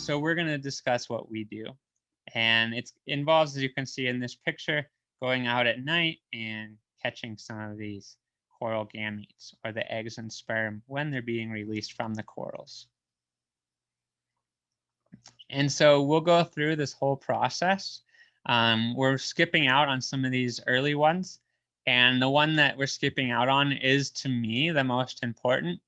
So we're going to discuss what we do. And it involves, as you can see in this picture, going out at night and catching some of these coral gametes, or the eggs and sperm, when they're being released from the corals. And so we'll go through this whole process. We're skipping out on some of these early ones. And the one that we're skipping out on is, to me, the most important,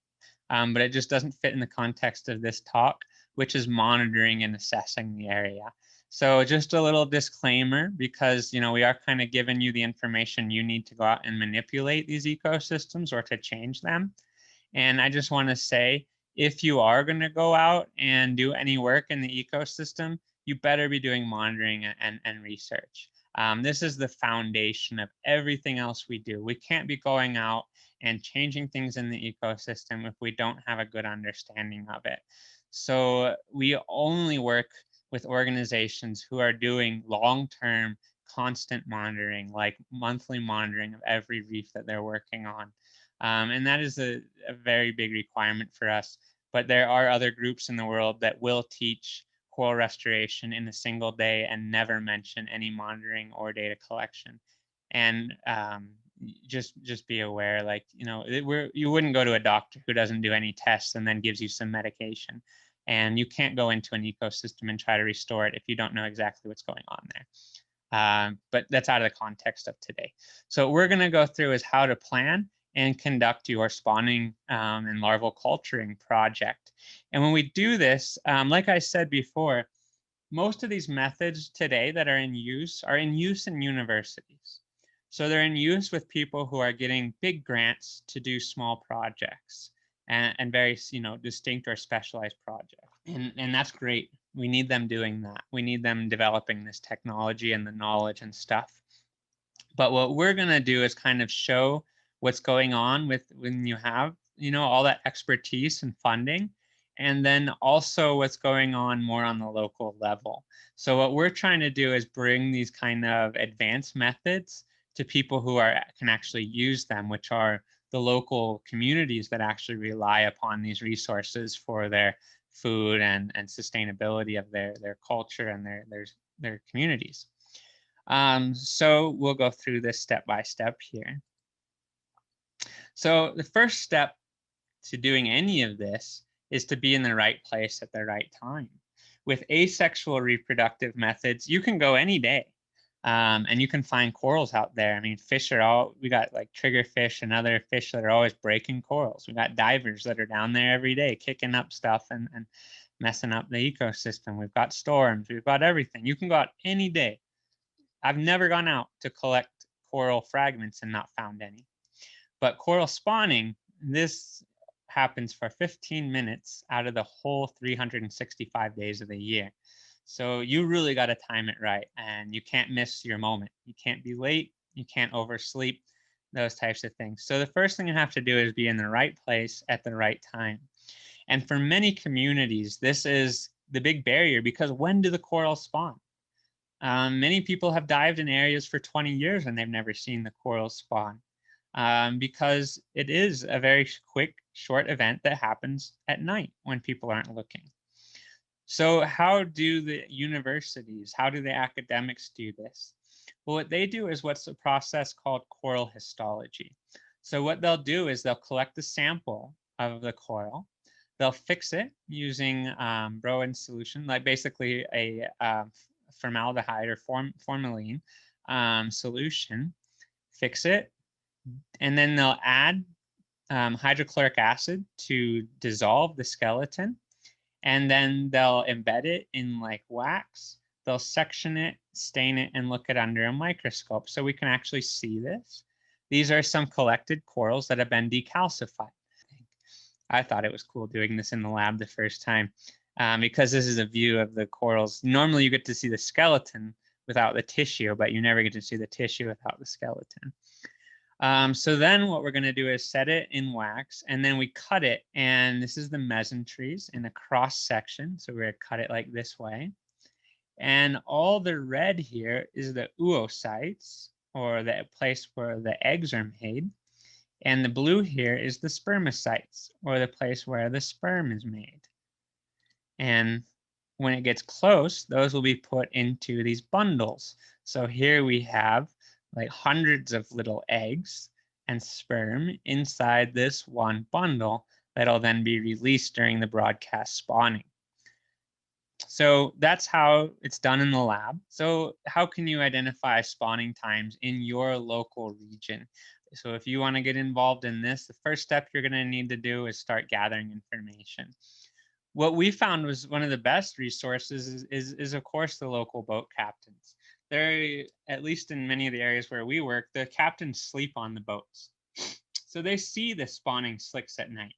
but it just doesn't fit in the context of this talk, which is monitoring and assessing the area. So just a little disclaimer, because we are kind of giving you the information you need to go out and manipulate these ecosystems or to change them. And I just want to say, if you are going to go out and do any work in the ecosystem, you better be doing monitoring and research. This is the foundation of everything else we do. We can't be going out and changing things in the ecosystem if we don't have a good understanding of it. So we only work with organizations who are doing long-term constant monitoring, like monthly monitoring of every reef that they're working on. And that is a very big requirement for us. But there are other groups in the world that will teach coral restoration in a single day and never mention any monitoring or data collection. And just be aware, like, you wouldn't go to a doctor who doesn't do any tests and then gives you some medication. And you can't go into an ecosystem and try to restore it if you don't know exactly what's going on there. But that's out of the context of today. So what we're going to go through is how to plan and conduct your spawning and larval culturing project. And when we do this, like I said before, most of these methods today that are in use in universities. So they're in use with people who are getting big grants to do small projects and very distinct or specialized projects. And that's great. We need them doing that. We need them developing this technology and the knowledge and stuff. But what we're going to do is kind of show what's going on when you have, all that expertise and funding, and then also what's going on more on the local level. So what we're trying to do is bring these kind of advanced methods to people who can actually use them, which are the local communities that actually rely upon these resources for their food and sustainability of their culture and their communities. So we'll go through this step by step here. So the first step to doing any of this is to be in the right place at the right time. With asexual reproductive methods, you can go any day and you can find corals out there. I mean, fish we got like triggerfish and other fish that are always breaking corals. We got divers that are down there every day kicking up stuff and messing up the ecosystem. We've got storms, we've got everything. You can go out any day. I've never gone out to collect coral fragments and not found any. But coral spawning, this happens for 15 minutes out of the whole 365 days of the year. So you really got to time it right, and you can't miss your moment. You can't be late, you can't oversleep, those types of things. So the first thing you have to do is be in the right place at the right time. And for many communities, this is the big barrier, because when do the corals spawn? Many people have dived in areas for 20 years and they've never seen the corals spawn because it is a very quick, short event that happens at night when people aren't looking. So how do the universities, how do the academics do this? Well, what they do is what's a process called coral histology. So what they'll do is they'll collect the sample of the coral. They'll fix it using Broen solution, like basically a formaldehyde or formalin solution, fix it, and then they'll add hydrochloric acid to dissolve the skeleton, and then they'll embed it in like wax. They'll section it, stain it, and look it under a microscope so we can actually see this. These are some collected corals that have been decalcified. I thought it was cool doing this in the lab the first time. Because this is a view of the corals. Normally you get to see the skeleton without the tissue, but you never get to see the tissue without the skeleton. So then what we're going to do is set it in wax, and then we cut it. And this is the mesenteries in a cross section. So we're going to cut it like this way. And all the red here is the oocytes, or the place where the eggs are made. And the blue here is the spermatocytes, or the place where the sperm is made. And When it gets close, those will be put into these bundles. So here we have like hundreds of little eggs and sperm inside this one bundle that'll then be released during the broadcast spawning. So that's how it's done in the lab. So how can you identify spawning times in your local region? So if you want to get involved in this, the first step you're going to need to do is start gathering information. What we found was one of the best resources is of course the local boat captains. They're, at least in many of the areas where we work, the captains sleep on the boats. So they see the spawning slicks at night.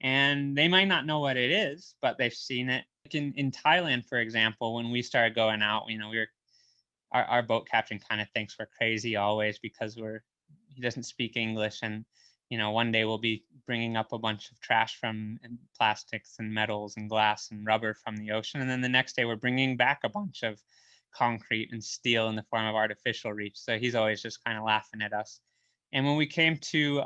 And they might not know what it is, but they've seen it. Like in Thailand, for example, when we started going out, our boat captain kind of thinks we're crazy always because he doesn't speak English, and one day we'll be bringing up a bunch of trash from plastics and metals and glass and rubber from the ocean, and then the next day we're bringing back a bunch of concrete and steel in the form of artificial reefs. So he's always just kind of laughing at us. And when we came to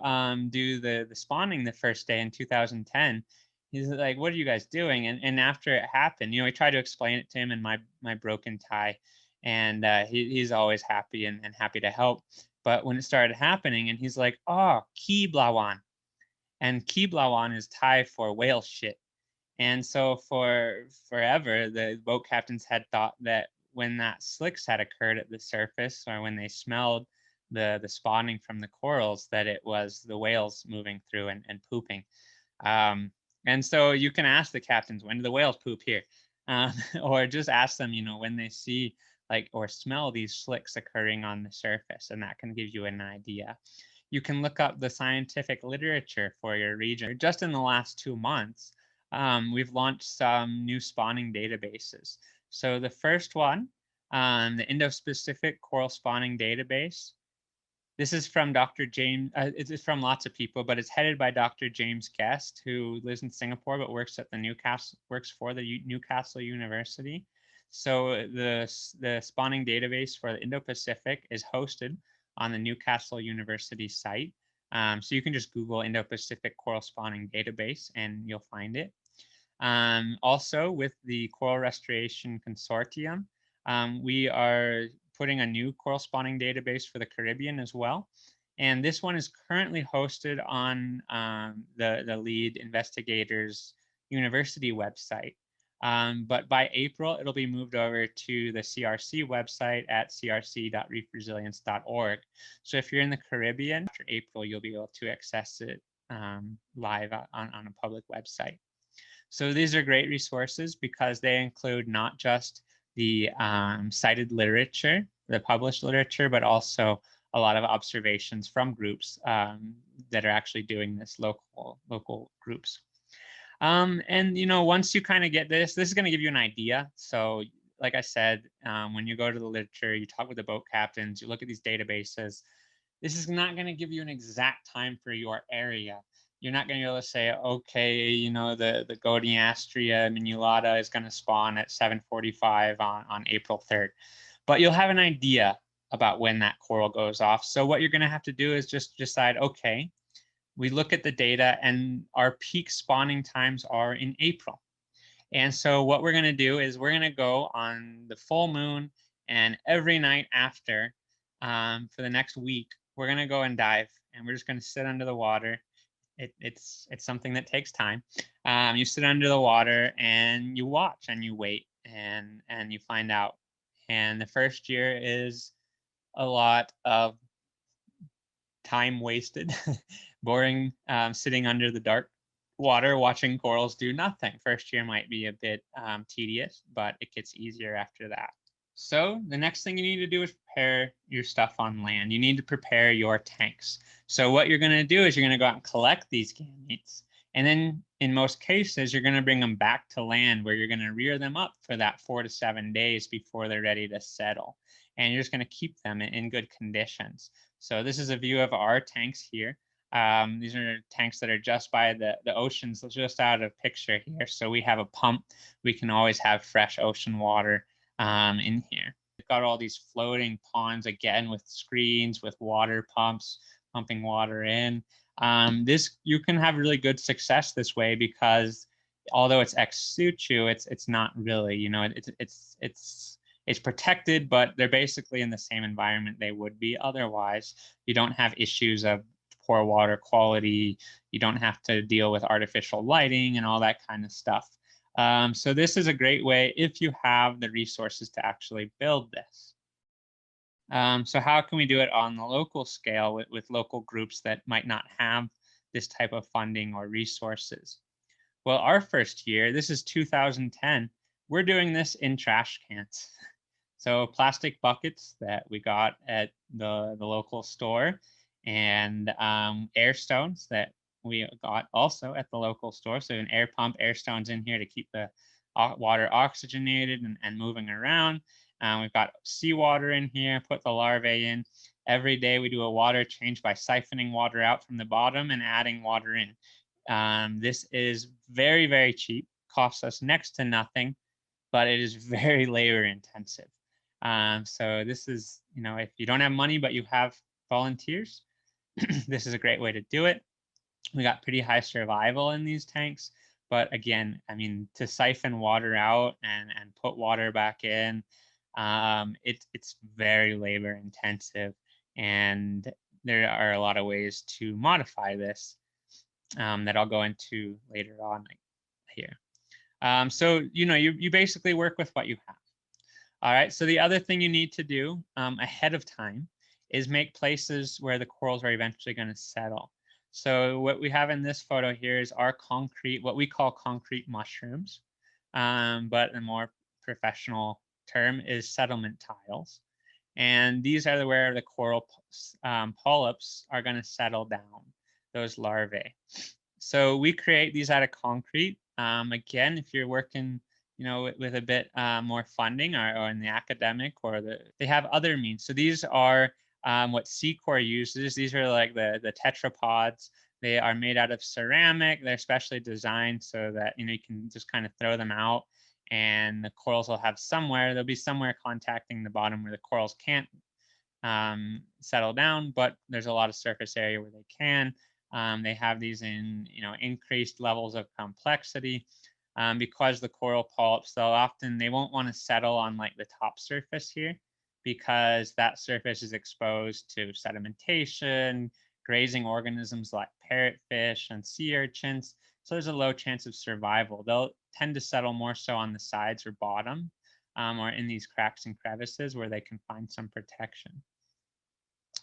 do the spawning the first day in 2010, he's like, "What are you guys doing?" And after it happened, we tried to explain it to him in my broken Thai, and he's always happy and happy to help. But when it started happening, and he's like, "Oh, ki blawan," and ki blawan is Thai for whale shit. And so for forever, the boat captains had thought that when that slicks had occurred at the surface, or when they smelled the spawning from the corals, that it was the whales moving through and pooping. And so you can ask the captains, when do the whales poop here? Or just ask them, when they see or smell these slicks occurring on the surface, and that can give you an idea. You can look up the scientific literature for your region. Just in the last 2 months, we've launched some new spawning databases. So the first one, the Intraspecific Coral Spawning Database. This is from Dr. James, it's from lots of people, but it's headed by Dr. James Guest, who lives in Singapore but works for the Newcastle University. So the spawning database for the Indo-Pacific is hosted on the Newcastle University site. So you can just Google Indo-Pacific Coral Spawning Database and you'll find it. Also with the Coral Restoration Consortium, we are putting a new coral spawning database for the Caribbean as well. And this one is currently hosted on the lead investigator's university website. But by April, it'll be moved over to the CRC website at crc.reefresilience.org. So if you're in the Caribbean, after April, you'll be able to access it live on a public website. So these are great resources because they include not just the cited literature, the published literature, but also a lot of observations from groups that are actually doing this, local groups. And once you kind of get this is going to give you an idea. So like I said, when you go to the literature, you talk with the boat captains, you look at these databases. This is not going to give you an exact time for your area. You're not going to be able to say, okay, the Goniastria minulata is going to spawn at 7:45 on April 3rd. But you'll have an idea about when that coral goes off. So what you're going to have to do is just decide, okay, we look at the data and our peak spawning times are in April. And so what we're going to do is we're going to go on the full moon and every night after for the next week, we're going to go and dive and we're just going to sit under the water. It's something that takes time. You sit under the water and you watch and you wait and you find out. And the first year is a lot of time wasted, boring, sitting under the dark water watching corals do nothing. First year might be a bit tedious, but it gets easier after that. So the next thing you need to do is prepare your stuff on land. You need to prepare your tanks. So what you're going to do is you're going to go out and collect these gametes. And then in most cases, you're going to bring them back to land where you're going to rear them up for that 4 to 7 days before they're ready to settle. And you're just going to keep them in good conditions. So this is a view of our tanks here. These are tanks that are just by the oceans, just out of picture here. So we have a pump. We can always have fresh ocean water in here. We've got all these floating ponds again with screens, with water pumps, pumping water in. You can have really good success this way because although it's ex situ, it's not really, you know, it's protected, but they're basically in the same environment they would be otherwise. You don't have issues of poor water quality. You don't have to deal with artificial lighting and all that kind of stuff. So this is a great way if you have the resources to actually build this. So how can we do it on the local scale with local groups that might not have this type of funding or resources? Well, our first year, this is 2010, we're doing this in trash cans. So plastic buckets that we got at the local store, and air stones that we got also at the local store. So an air pump, air stones in here to keep the water oxygenated and moving around. We've got seawater in here, put the larvae in. Every day we do a water change by siphoning water out from the bottom and adding water in. This is very, very cheap, costs us next to nothing, but it is very labor intensive. So this is, you know, if you don't have money, but you have volunteers, this is a great way to do it. We got pretty high survival in these tanks, but again, I mean, to siphon water out and put water back in, it's very labor intensive, and there are a lot of ways to modify this that I'll go into later on here. So, you know, you basically work with what you have. All right, so the other thing you need to do ahead of time is make places where the corals are eventually going to settle. So what we have in this photo here is our concrete, what we call concrete mushrooms, but a more professional term is settlement tiles. And these are where the coral polyps are going to settle down, those larvae. So we create these out of concrete. Again, if you're working, you know, with a bit more funding or in the academic they have other means. So these are what Secor uses. These are like the tetrapods. They are made out of ceramic. They're specially designed so that, you know, you can just kind of throw them out and the corals will have somewhere, they'll be somewhere contacting the bottom where the corals can't settle down, but there's a lot of surface area where they can. They have these in, you know, increased levels of complexity. Because the coral polyps, they won't want to settle on like the top surface here, because that surface is exposed to sedimentation, grazing organisms like parrotfish and sea urchins. So there's a low chance of survival. They'll tend to settle more so on the sides or bottom, or in these cracks and crevices where they can find some protection.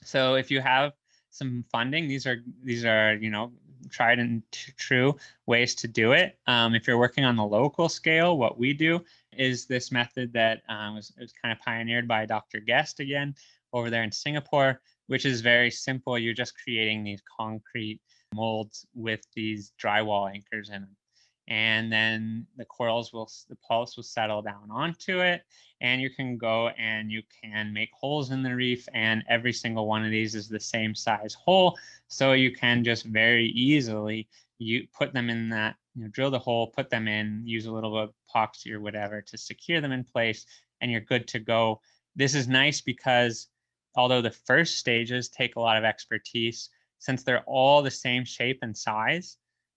So if you have some funding, these are, you know, tried and true ways to do it. If you're working on the local scale, what we do is this method that was kind of pioneered by Dr. Guest again over there in Singapore, which is very simple. You're just creating these concrete molds with these drywall anchors in them. And then the polyps will settle down onto it, and you can go and you can make holes in the reef, and every single one of these is the same size hole. So you can just very easily put them in that, you know, drill the hole, put them in, use a little epoxy or whatever to secure them in place, and you're good to go. This is nice because although the first stages take a lot of expertise, since they're all the same shape and size,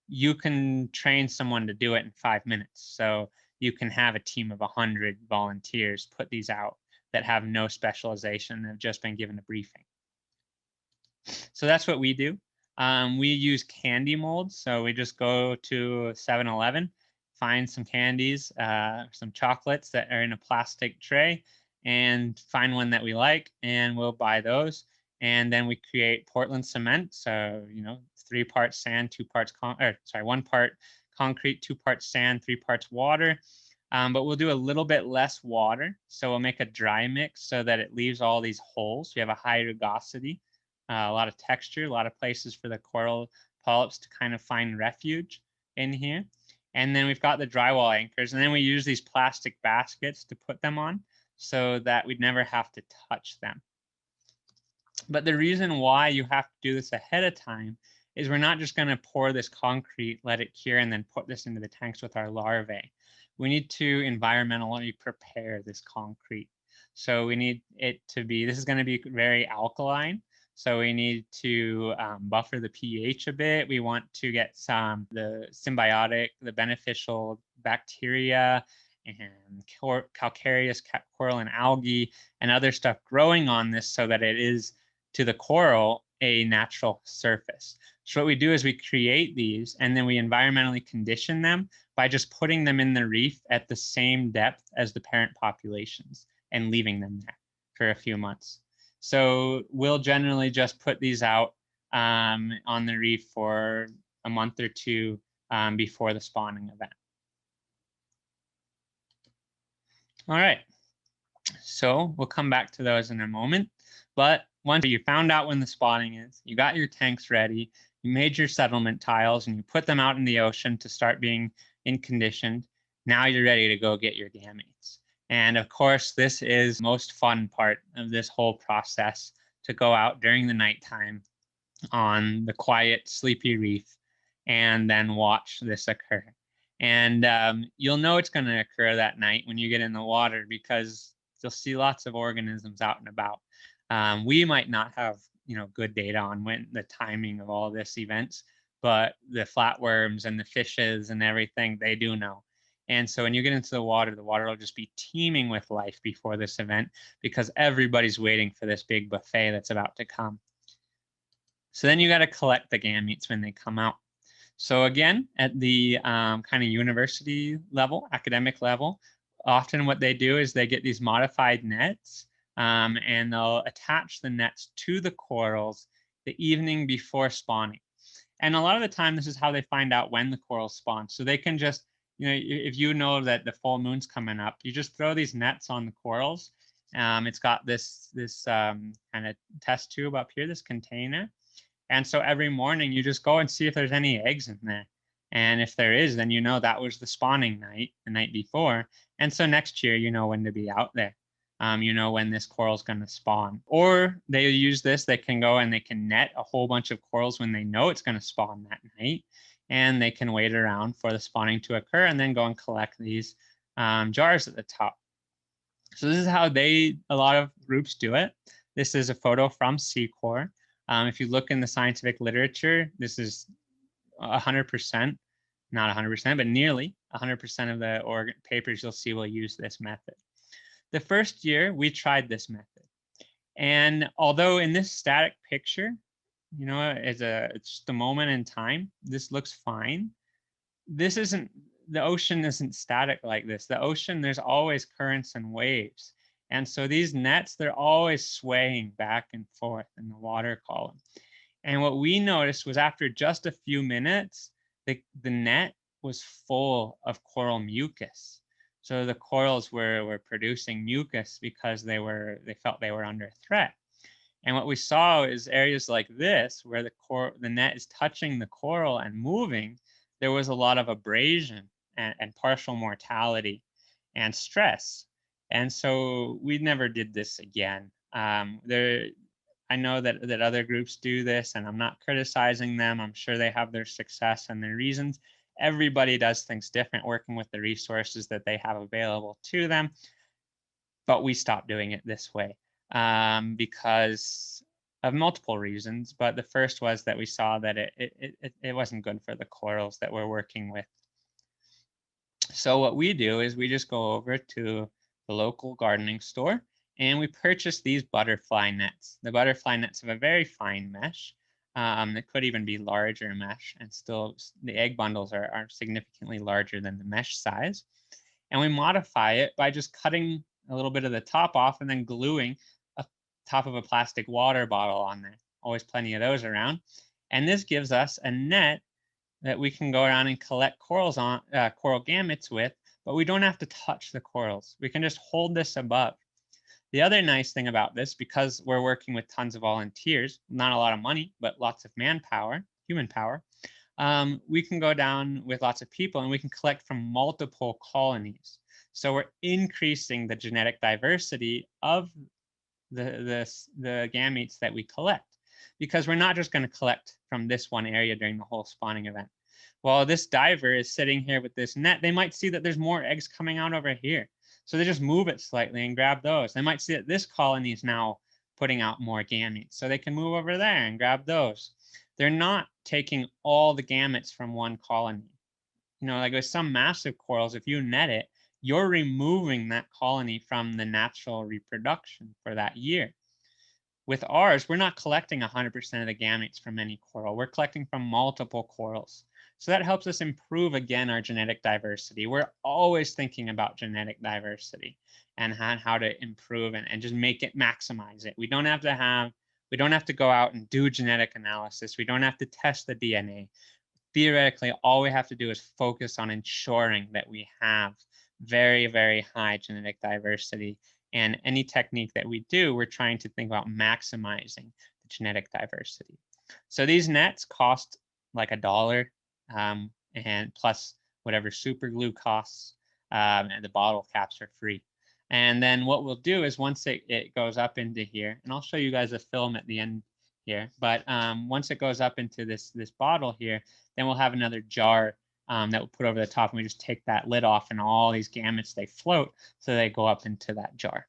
you can train someone to do it in 5 minutes. So you can have a team of 100 volunteers put these out that have no specialization and have just been given a briefing. So that's what we do. We use candy molds. So we just go to 7-Eleven, find some candies, some chocolates that are in a plastic tray, and find one that we like, and we'll buy those. And then we create Portland cement. So, you know, 3 parts sand, 2 parts 1 part concrete, 2 parts sand, 3 parts water. But we'll do a little bit less water. So we'll make a dry mix so that it leaves all these holes. We have a high rugosity, a lot of texture, a lot of places for the coral polyps to kind of find refuge in here. And then we've got the drywall anchors, and then we use these plastic baskets to put them on so that we'd never have to touch them. But the reason why you have to do this ahead of time is we're not just going to pour this concrete, let it cure, and then put this into the tanks with our larvae. We need to environmentally prepare this concrete. So we need it to be, this is going to be very alkaline. So we need to buffer the pH a bit. We want to get the symbiotic, the beneficial bacteria and calcareous coral and algae and other stuff growing on this so that it is to the coral a natural surface. So what we do is we create these and then we environmentally condition them by just putting them in the reef at the same depth as the parent populations and leaving them there for a few months. So we'll generally just put these out on the reef for a month or two before the spawning event. All right, so we'll come back to those in a moment. But once you found out when the spawning is, you got your tanks ready, you made your settlement tiles and you put them out in the ocean to start being conditioned. Now you're ready to go get your gametes. And of course, this is the most fun part of this whole process, to go out during the nighttime on the quiet, sleepy reef and then watch this occur. And you'll know it's going to occur that night when you get in the water, because you'll see lots of organisms out and about. We might not have good data on when the timing of all this events, but the flatworms and the fishes and everything, they do know. And so when you get into the water will just be teeming with life before this event, because everybody's waiting for this big buffet that's about to come. So then you got to collect the gametes when they come out. So again, at the kind of university level, academic level, often what they do is they get these modified nets and they'll attach the nets to the corals the evening before spawning. And a lot of the time, this is how they find out when the corals spawn. So they can just, if you know that the full moon's coming up, you just throw these nets on the corals. It's got this kind of test tube up here, this container. And so every morning you just go and see if there's any eggs in there. And if there is, then that was the spawning night, the night before. And so next year, you know when to be out there. When this coral's going to spawn. Or they use this, they can go and they can net a whole bunch of corals when they know it's going to spawn that night. And they can wait around for the spawning to occur and then go and collect these jars at the top. So this is how a lot of groups do it. This is a photo from Secor. If you look in the scientific literature, this is 100%, not 100%, but nearly 100% of the papers you'll see will use this method. The first year, we tried this method. And although in this static picture, it's just a moment in time, this looks fine. The ocean isn't static like this. The ocean, there's always currents and waves. And so these nets, they're always swaying back and forth in the water column. And what we noticed was after just a few minutes, the net was full of coral mucus. So the corals were producing mucus because they felt they were under threat. And what we saw is areas like this, where the net is touching the coral and moving, there was a lot of abrasion and partial mortality and stress. And so we never did this again. I know that other groups do this, and I'm not criticizing them. I'm sure they have their success and their reasons. Everybody does things different, working with the resources that they have available to them. But we stopped doing it this way because of multiple reasons. But the first was that we saw that it wasn't good for the corals that we're working with. So what we do is we just go over to the local gardening store and we purchase these butterfly nets. The butterfly nets have a very fine mesh. That could even be larger mesh, and still the egg bundles are significantly larger than the mesh size. And we modify it by just cutting a little bit of the top off and then gluing a top of a plastic water bottle on there. Always plenty of those around. And this gives us a net that we can go around and collect coral gametes with, but we don't have to touch the corals. We can just hold this above. The other nice thing about this, because we're working with tons of volunteers, not a lot of money, but lots of manpower, human power, we can go down with lots of people and we can collect from multiple colonies. So we're increasing the genetic diversity of the gametes that we collect, because we're not just going to collect from this one area during the whole spawning event. While this diver is sitting here with this net, they might see that there's more eggs coming out over here. So they just move it slightly and grab those. They might see that this colony is now putting out more gametes. So they can move over there and grab those. They're not taking all the gametes from one colony. You know, like with some massive corals, if you net it, you're removing that colony from the natural reproduction for that year. With ours, we're not collecting 100% of the gametes from any coral. We're collecting from multiple corals. So that helps us improve, again, our genetic diversity. We're always thinking about genetic diversity and how to improve and just make it, maximize it. We don't have to go out and do genetic analysis. We don't have to test the DNA. Theoretically, all we have to do is focus on ensuring that we have very, very high genetic diversity. And any technique that we do, we're trying to think about maximizing the genetic diversity. So these nets cost like $1, and plus whatever super glue costs, and the bottle caps are free. And then what we'll do is once it goes up into here, and I'll show you guys a film at the end here, but once it goes up into this bottle here, then we'll have another jar that we'll put over the top, and we just take that lid off, and all these gametes, they float, so they go up into that jar.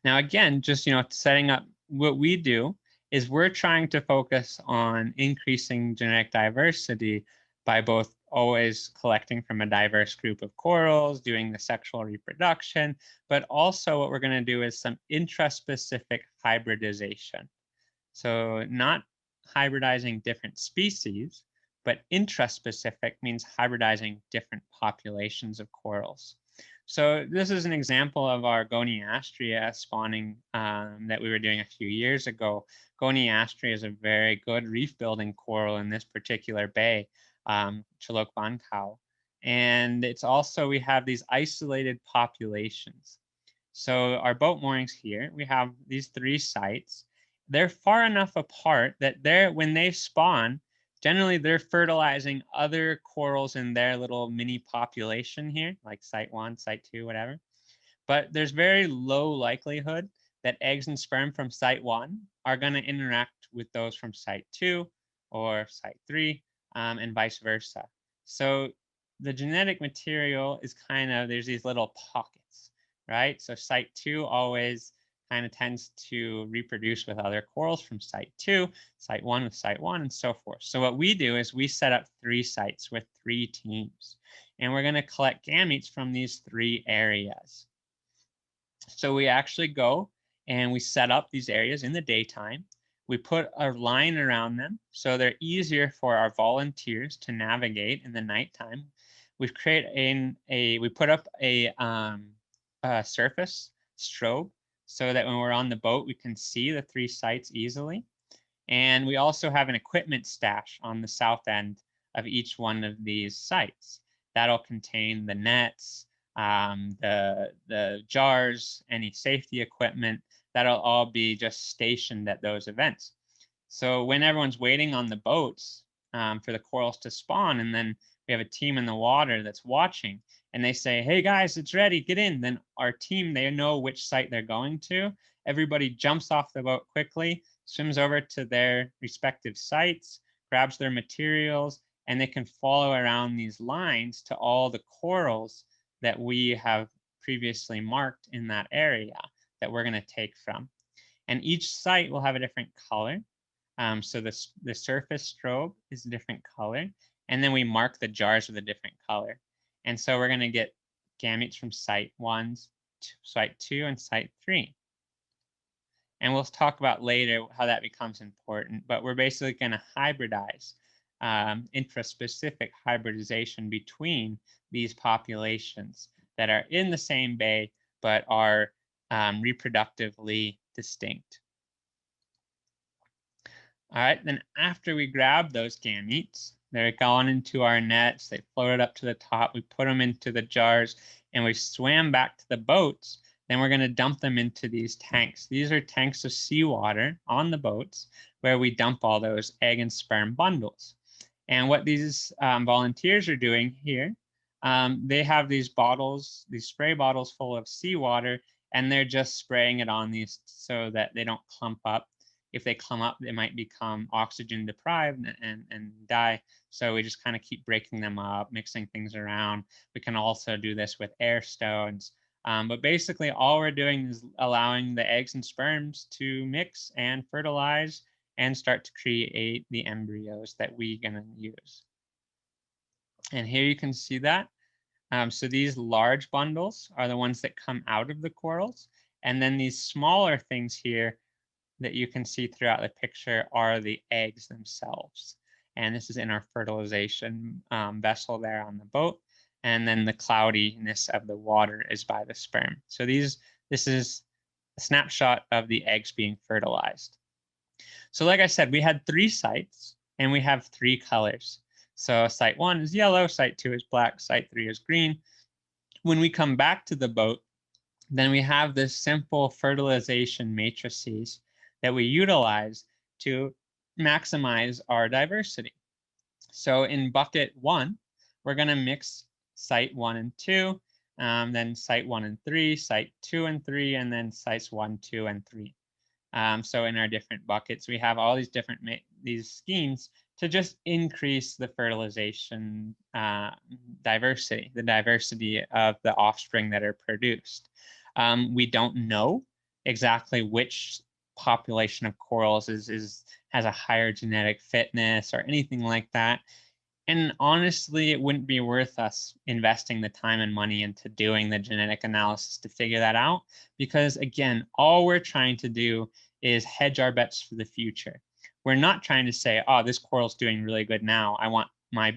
Now, again, just, you know, setting up what we do is we're trying to focus on increasing genetic diversity by both always collecting from a diverse group of corals, doing the sexual reproduction, but also what we're going to do is some intraspecific hybridization. So not hybridizing different species, but intraspecific means hybridizing different populations of corals. So this is an example of our Goniastria spawning that we were doing a few years ago. Goniastria is a very good reef building coral in this particular bay, Chilok Bankau. And it's also, we have these isolated populations. So our boat moorings here, we have these 3 sites. They're far enough apart that when they spawn, generally they're fertilizing other corals in their little mini population here, like site 1, site 2, whatever. But there's very low likelihood that eggs and sperm from site 1 are going to interact with those from site 2 or site 3, and vice versa. So the genetic material is kind of, there's these little pockets, right? So site 2 always kind of tends to reproduce with other corals from site 2, site 1 with site 1, and so forth. So what we do is we set up 3 sites with 3 teams, and we're going to collect gametes from these 3 areas. So we actually go and we set up these areas in the daytime. We put a line around them so they're easier for our volunteers to navigate in the nighttime. We put up a surface strobe so that when we're on the boat, we can see the 3 sites easily. And we also have an equipment stash on the south end of each one of these sites. That'll contain the nets, the jars, any safety equipment. That'll all be just stationed at those events. So when everyone's waiting on the boats for the corals to spawn, and then we have a team in the water that's watching, and they say, hey guys, it's ready, get in. Then our team, they know which site they're going to. Everybody jumps off the boat quickly, swims over to their respective sites, grabs their materials, and they can follow around these lines to all the corals that we have previously marked in that area that we're going to take from. And each site will have a different color. So the surface strobe is a different color. And then we mark the jars with a different color. And so we're going to get gametes from site 1, site 2, and site 3. And we'll talk about later how that becomes important. But we're basically going to hybridize, intraspecific hybridization between these populations that are in the same bay but are reproductively distinct. All right, then after we grab those gametes, they're gone into our nets, they floated up to the top, we put them into the jars, and we swam back to the boats. Then we're going to dump them into these tanks. These are tanks of seawater on the boats where we dump all those egg and sperm bundles. And what these volunteers are doing here, they have these bottles, these spray bottles full of seawater, and they're just spraying it on these so that they don't clump up. If they clump up, they might become oxygen deprived and die. So we just kind of keep breaking them up, mixing things around. We can also do this with air stones. But basically all we're doing is allowing the eggs and sperms to mix and fertilize and start to create the embryos that we're gonna use. And here you can see that. So these large bundles are the ones that come out of the corals. And then these smaller things here that you can see throughout the picture are the eggs themselves. And this is in our fertilization vessel there on the boat. And then the cloudiness of the water is by the sperm. So this is a snapshot of the eggs being fertilized. So like I said, we had 3 sites and we have 3 colors. So site 1 is yellow, site 2 is black, site 3 is green. When we come back to the boat, then we have this simple fertilization matrices that we utilize to maximize our diversity. So in bucket 1, we're going to mix site 1 and 2, then site 1 and 3, site 2 and 3, and then sites 1, 2, and 3. So in our different buckets, we have all these different these schemes to just increase the fertilization diversity, the diversity of the offspring that are produced. We don't know exactly which population of corals has a higher genetic fitness or anything like that. And honestly, it wouldn't be worth us investing the time and money into doing the genetic analysis to figure that out, because again, all we're trying to do is hedge our bets for the future. We're not trying to say, oh, this coral's doing really good now, I want my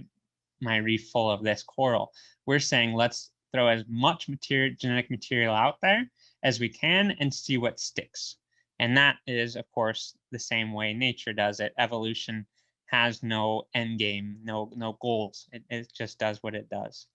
reef full of this coral. We're saying, let's throw as much genetic material out there as we can and see what sticks. And that is, of course, the same way nature does it. Evolution has no end game, no goals. It just does what it does.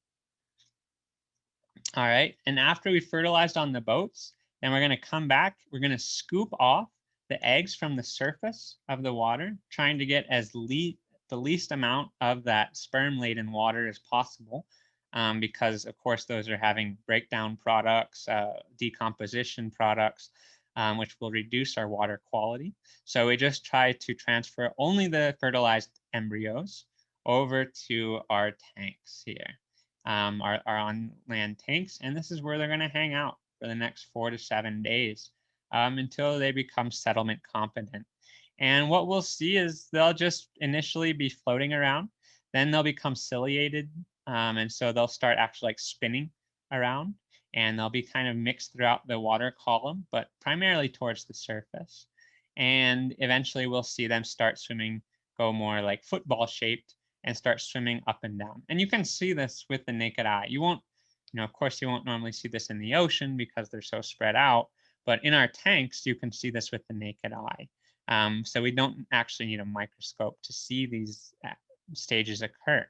All right, and after we fertilized on the boats, then we're going to come back. We're going to scoop off the eggs from the surface of the water, trying to get the least amount of that sperm-laden water as possible, because of course those are having breakdown products, decomposition products, which will reduce our water quality. So we just try to transfer only the fertilized embryos over to our tanks here, our on-land tanks, and this is where they're going to hang out for the next 4 to 7 days until they become settlement competent. And what we'll see is they'll just initially be floating around, then they'll become ciliated, and so they'll start actually like spinning around, and they'll be kind of mixed throughout the water column, but primarily towards the surface. And eventually we'll see them start swimming, go more like football shaped, and start swimming up and down. And you can see this with the naked eye. You won't, of course, you won't normally see this in the ocean because they're so spread out, but in our tanks, you can see this with the naked eye. So we don't actually need a microscope to see these stages occur.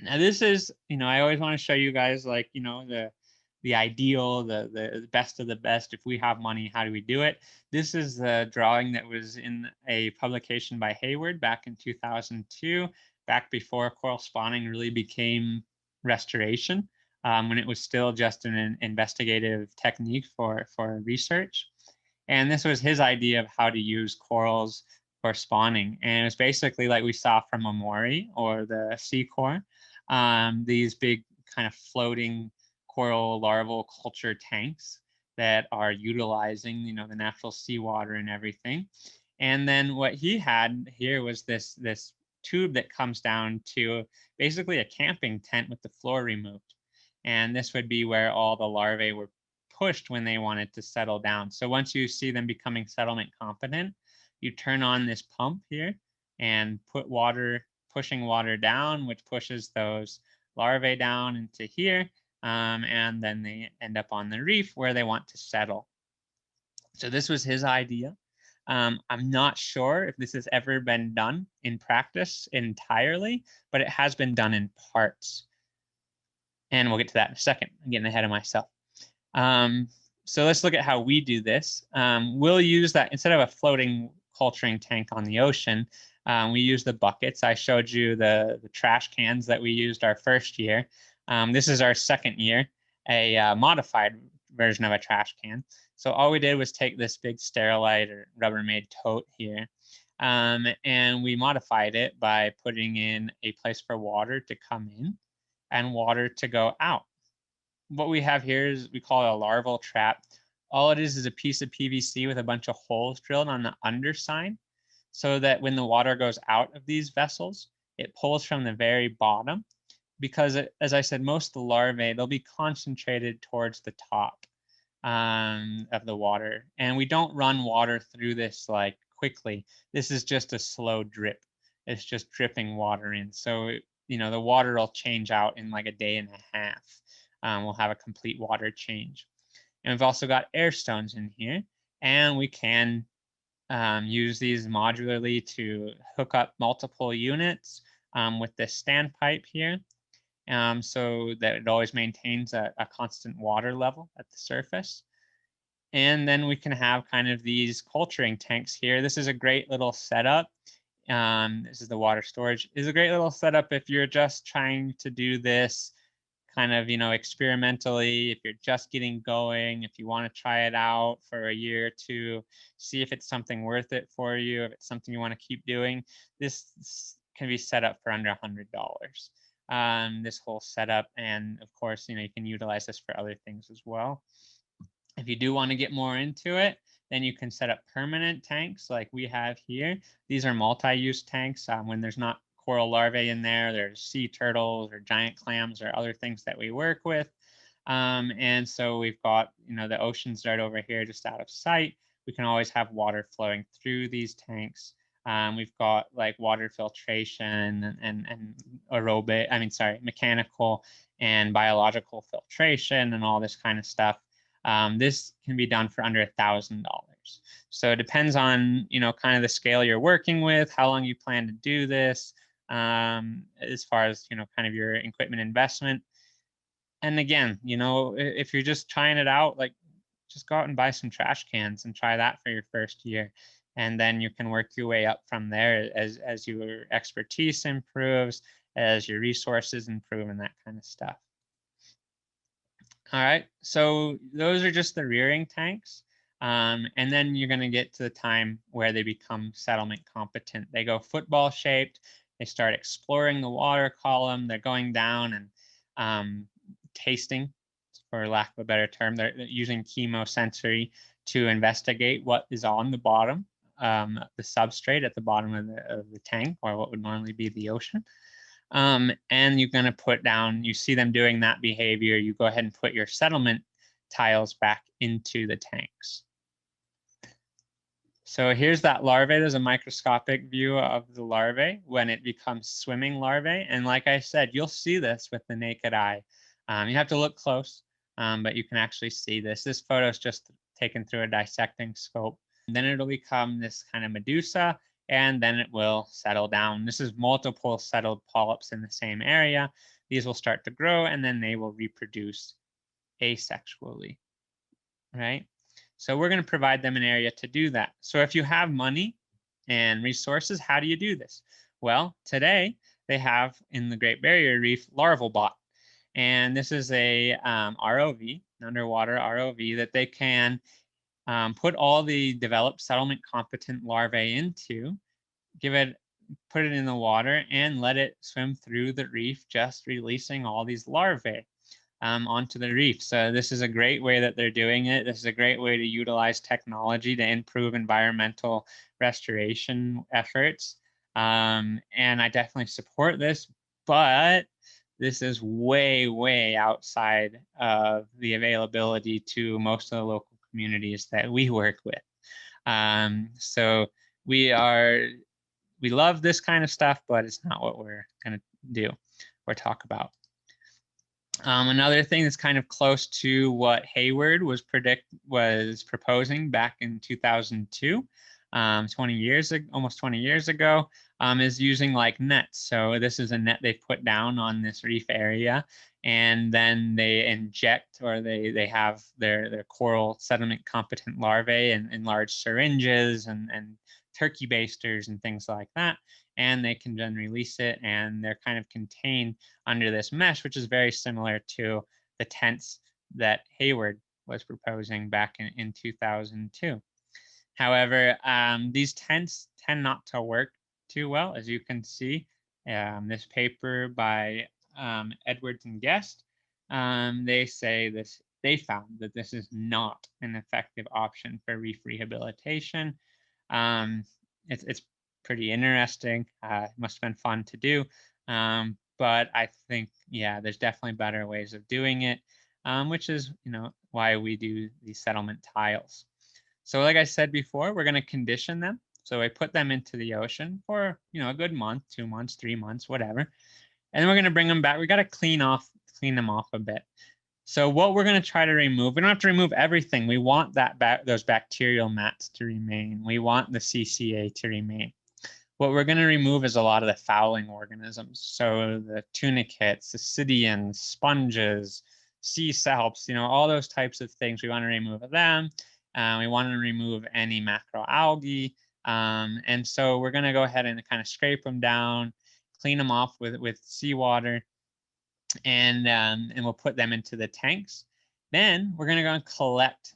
Now this is, I always want to show you guys like, the ideal, the best of the best. If we have money, how do we do it? This is the drawing that was in a publication by Hayward back in 2002, back before coral spawning really became restoration, when it was still just an investigative technique for research. And this was his idea of how to use corals for spawning. And it was basically like we saw from Amori or the sea core, these big kind of floating coral larval culture tanks that are utilizing, the natural seawater and everything. And then what he had here was this tube that comes down to basically a camping tent with the floor removed. And this would be where all the larvae were pushed when they wanted to settle down. So once you see them becoming settlement competent, you turn on this pump here and pushing water down, which pushes those larvae down into here. And then they end up on the reef where they want to settle. So this was his idea. I'm not sure if this has ever been done in practice entirely, but it has been done in parts. And we'll get to that in a second. I'm getting ahead of myself. So let's look at how we do this. We'll use that instead of a floating culturing tank on the ocean. We use the buckets. I showed you the trash cans that we used our first year. This is our second year, a modified version of a trash can. So all we did was take this big Sterilite or Rubbermaid tote here, and we modified it by putting in a place for water to come in and water to go out. what we have here is we call it a larval trap. All it is a piece of PVC with a bunch of holes drilled on the underside, so that when the water goes out of these vessels, it pulls from the very bottom. Because as I said, most of the larvae, they'll be concentrated towards the top of the water. And we don't run water through this like quickly. This is just a slow drip. It's just dripping water in. So, you know, the water will change out in like a day and a half. We'll have a complete water change. And we've also got air stones in here, and we can use these modularly to hook up multiple units with this standpipe here, so that it always maintains a constant water level at the surface. And then we can have kind of these culturing tanks here. This is a great little setup. This is the water storage. It's a great little setup if you're just trying to do this kind of, you know, experimentally, if you're just getting going, if you want to try it out for a year or two, see if it's something worth it for you, if it's something you want to keep doing. This can be set up for under $100. This whole setup, and of course, you know, you can utilize this for other things as well. If you do want to get more into it, then you can set up permanent tanks like we have here. These are multi-use tanks. When there's not coral larvae in there, there's sea turtles or giant clams or other things that we work with. And so we've got, you know, the oceans right over here just out of sight. We can always have water flowing through these tanks. We've got like water filtration and mechanical and biological filtration and all this kind of stuff. This can be done for under $1,000. So it depends on, you know, kind of the scale you're working with, how long you plan to do this, as far as, you know, kind of your equipment investment. And again, you know, if you're just trying it out, like just go out and buy some trash cans and try that for your first year. And then you can work your way up from there as your expertise improves, as your resources improve, and that kind of stuff. All right, so those are just the rearing tanks. And then you're going to get to the time where they become settlement competent. They go football shaped. They start exploring the water column. They're going down and tasting, for lack of a better term. They're using chemosensory to investigate what is on the bottom, the substrate at the bottom of the tank, or what would normally be the ocean. And you're going to put down, you see them doing that behavior, you go ahead and put your settlement tiles back into the tanks. So here's that larvae. There's a microscopic view of the larvae when it becomes swimming larvae. And like I said, you'll see this with the naked eye. You have to look close, but you can actually see this. This photo is just taken through a dissecting scope. And then it'll become this kind of medusa, and then it will settle down. This is multiple settled polyps in the same area. These will start to grow, and then they will reproduce asexually, right? So we're going to provide them an area to do that. So if you have money and resources, how do you do this? Well, today they have in the Great Barrier Reef Larval Bot. And this is a ROV, an underwater ROV, that they can put all the developed settlement competent larvae into, put it in the water and let it swim through the reef, just releasing all these larvae onto the reef. So this is a great way that they're doing it. This is a great way to utilize technology to improve environmental restoration efforts. And I definitely support this, but this is way, way outside of the availability to most of the local communities that we work with. So we love this kind of stuff, but it's not what we're going to do or talk about. Another thing that's kind of close to what Hayward was proposing back in 2002, almost 20 years ago, is using like nets. So this is a net they put down on this reef area, and then they inject, or they have their coral settlement competent larvae in large syringes and turkey basters and things like that. And they can then release it, and they're kind of contained under this mesh, which is very similar to the tents that Hayward was proposing back in 2002. However, these tents tend not to work too well, as you can see. This paper by Edwards and Guest they say they found that this is not an effective option for reef rehabilitation. It's pretty interesting. It must have been fun to do. But I think, yeah, there's definitely better ways of doing it, which is, why we do these settlement tiles. So like I said before, we're going to condition them. So I put them into the ocean for, a good month, 2 months, 3 months, whatever. And then we're going to bring them back. We got to clean them off a bit. So what we're going to try to remove, we don't have to remove everything. We want those bacterial mats to remain. We want the CCA to remain. What we're going to remove is a lot of the fouling organisms. So the tunicates, the Sidians, sponges, sea salps, all those types of things. We want to remove them. We want to remove any macroalgae. And so we're going to go ahead and kind of scrape them down, clean them off with seawater, and we'll put them into the tanks. Then we're going to go and collect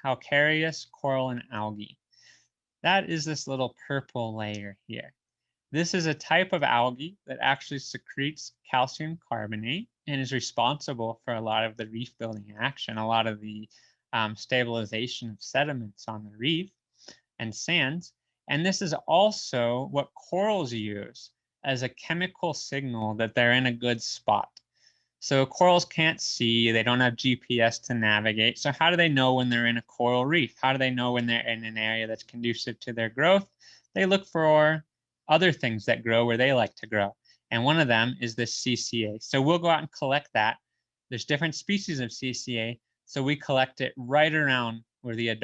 calcareous coral and algae. That is this little purple layer here. This is a type of algae that actually secretes calcium carbonate and is responsible for a lot of the reef building action, a lot of the stabilization of sediments on the reef and sands. And this is also what corals use as a chemical signal that they're in a good spot. So corals can't see, they don't have GPS to navigate. So how do they know when they're in a coral reef? How do they know when they're in an area that's conducive to their growth? They look for other things that grow where they like to grow. And one of them is this CCA. So we'll go out and collect that. There's different species of CCA. So we collect it right around where the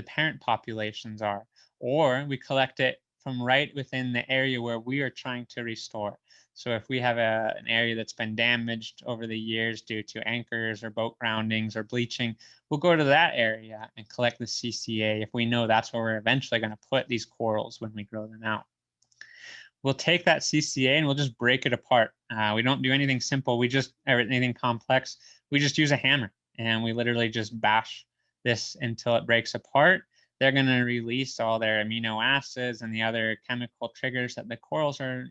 parent populations are, or we collect it from right within the area where we are trying to restore. So if we have an area that's been damaged over the years due to anchors or boat groundings or bleaching, we'll go to that area and collect the CCA if we know that's where we're eventually going to put these corals when we grow them out. We'll take that CCA and we'll just break it apart. We don't do anything simple. Or anything complex. We just use a hammer and we literally just bash this until it breaks apart. They're going to release all their amino acids and the other chemical triggers that the corals are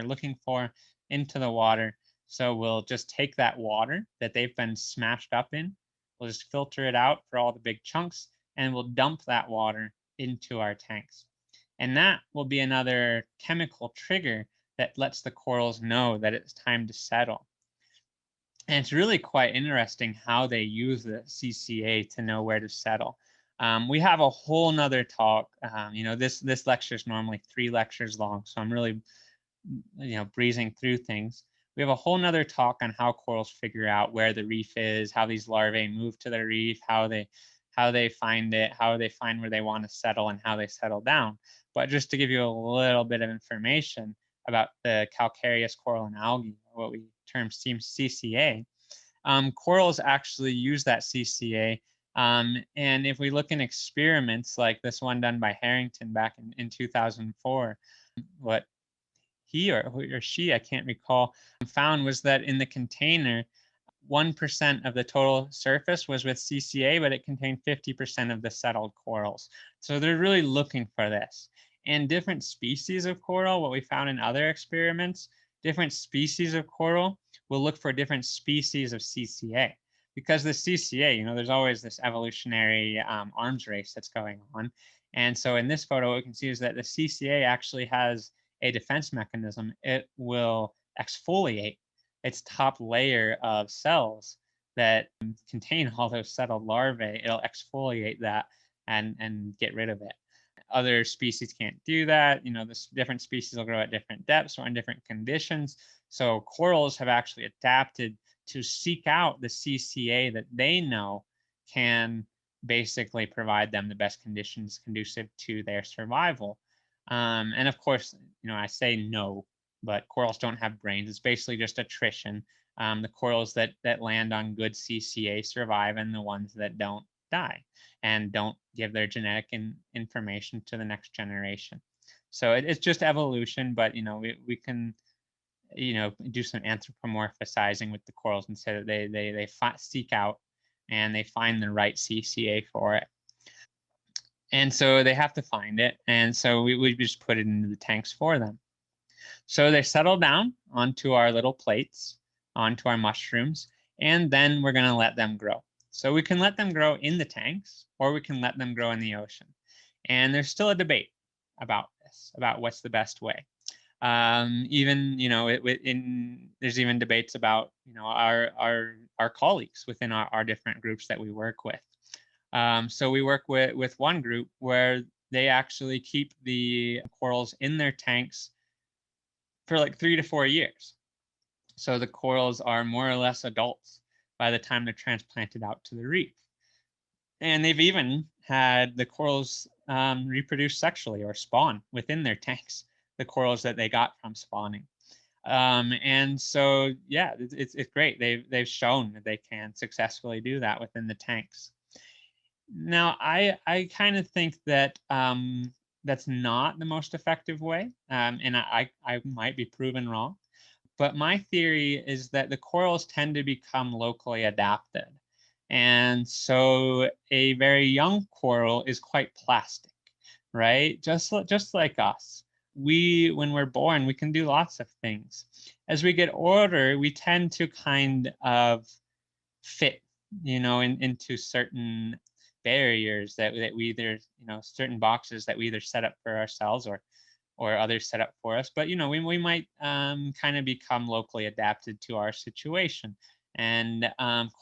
looking for into the water. So we'll just take that water that they've been smashed up in, we'll just filter it out for all the big chunks, and we'll dump that water into our tanks. And that will be another chemical trigger that lets the corals know that it's time to settle. And it's really quite interesting how they use the CCA to know where to settle. We have a whole nother talk. This lecture is normally 3 lectures long, so I'm really breezing through things. We have a whole nother talk on how corals figure out where the reef is, how these larvae move to the reef, how they find it, how they find where they want to settle, and how they settle down. But just to give you a little bit of information about the calcareous coral and algae, what we term CCA, corals actually use that CCA. And if we look in experiments like this one done by Harrington back in 2004, what he or she, I can't recall, found was that in the container, 1% of the total surface was with CCA, but it contained 50% of the settled corals. So they're really looking for this. And different species of coral, what we found in other experiments, different species of coral will look for different species of CCA. Because the CCA, there's always this evolutionary arms race that's going on. And so in this photo, what we can see is that the CCA actually has a defense mechanism. It will exfoliate its top layer of cells that contain all those settled larvae. It'll exfoliate that and get rid of it. Other species can't do that. The different species will grow at different depths or in different conditions. So corals have actually adapted to seek out the CCA that they know can basically provide them the best conditions conducive to their survival. And of course, I say no, but corals don't have brains. It's basically just attrition. The corals that land on good CCA survive, and the ones that don't die and don't give their genetic information to the next generation. So it's just evolution, but we can do some anthropomorphizing with the corals and say that they seek out and they find the right CCA for it. And so they have to find it. And so we just put it into the tanks for them. So they settle down onto our little plates. onto our mushrooms, and then we're going to let them grow. So we can let them grow in the tanks, or we can let them grow in the ocean. And there's still a debate about this, about what's the best way. Even, there's even debates about, our colleagues within our different groups that we work with. So we work with one group where they actually keep the corals in their tanks for like 3 to 4 years. So the corals are more or less adults by the time they're transplanted out to the reef. And they've even had the corals reproduce sexually or spawn within their tanks, the corals that they got from spawning. And so, yeah, it's great. They've shown that they can successfully do that within the tanks. Now, I kind of think that that's not the most effective way, and I might be proven wrong. But my theory is that the corals tend to become locally adapted. And so a very young coral is quite plastic, right? Just like us. When we're born, we can do lots of things. As we get older, we tend to kind of fit, into certain barriers that we either, certain boxes that we either set up for ourselves or others set up for us. But we might kind of become locally adapted to our situation. And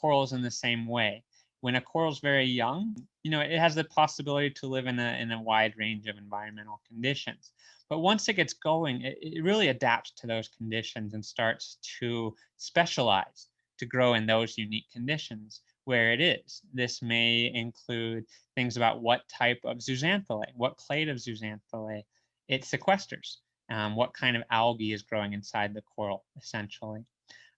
corals in the same way. When a coral's very young, it has the possibility to live in a wide range of environmental conditions. But once it gets going, it really adapts to those conditions and starts to specialize to grow in those unique conditions where it is. This may include things about what type of zooxanthellae, what clade of zooxanthellae it sequesters, what kind of algae is growing inside the coral, essentially.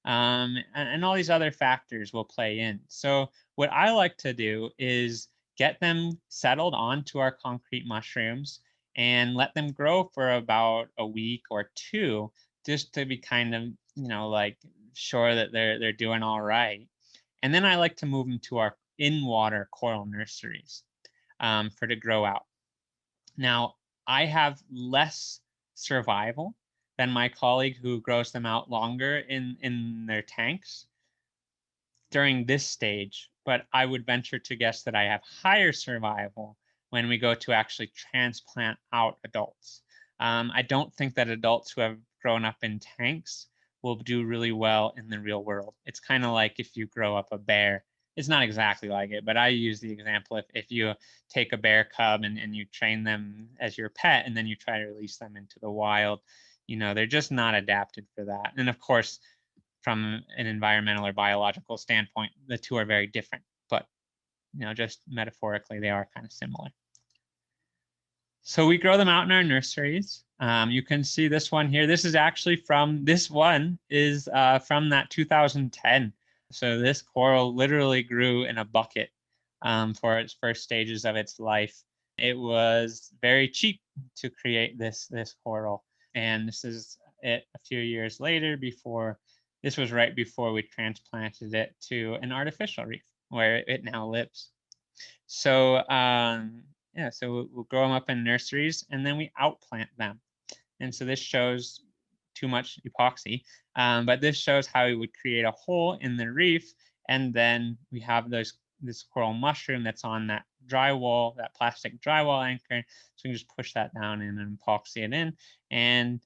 And all these other factors will play in. So what I like to do is get them settled onto our concrete mushrooms and let them grow for about a week or two, just to be kind of, like sure that they're doing all right. And then I like to move them to our in-water coral nurseries for to grow out. Now, I have less survival than my colleague who grows them out longer in their tanks during this stage, but I would venture to guess that I have higher survival when we go to actually transplant out adults. I don't think that adults who have grown up in tanks will do really well in the real world. It's kind of like if you grow up a bear. It's not exactly like it, but I use the example if you take a bear cub and you train them as your pet and then you try to release them into the wild, they're just not adapted for that. And of course, from an environmental or biological standpoint, the two are very different, but just metaphorically, they are kind of similar. So we grow them out in our nurseries. You can see this one here. This is actually from that 2010. So this coral literally grew in a bucket for its first stages of its life. It was very cheap to create this coral. And this is it a few years later this was right before we transplanted it to an artificial reef where it now lives. So so we'll grow them up in nurseries and then we outplant them. And so this shows too much epoxy, but this shows how we would create a hole in the reef, and then we have this coral mushroom that's on that drywall, that plastic drywall anchor. So we can just push that down and epoxy it in, and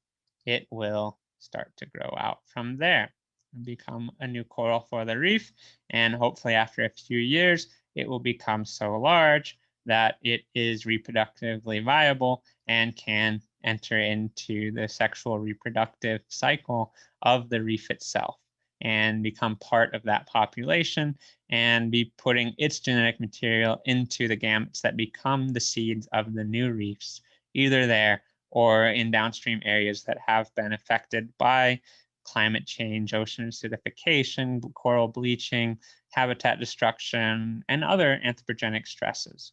it will start to grow out from there and become a new coral for the reef. And hopefully after a few years, it will become so large that it is reproductively viable and can enter into the sexual reproductive cycle of the reef itself and become part of that population and be putting its genetic material into the gametes that become the seeds of the new reefs, either there or in downstream areas that have been affected by climate change, ocean acidification, coral bleaching, habitat destruction, and other anthropogenic stresses.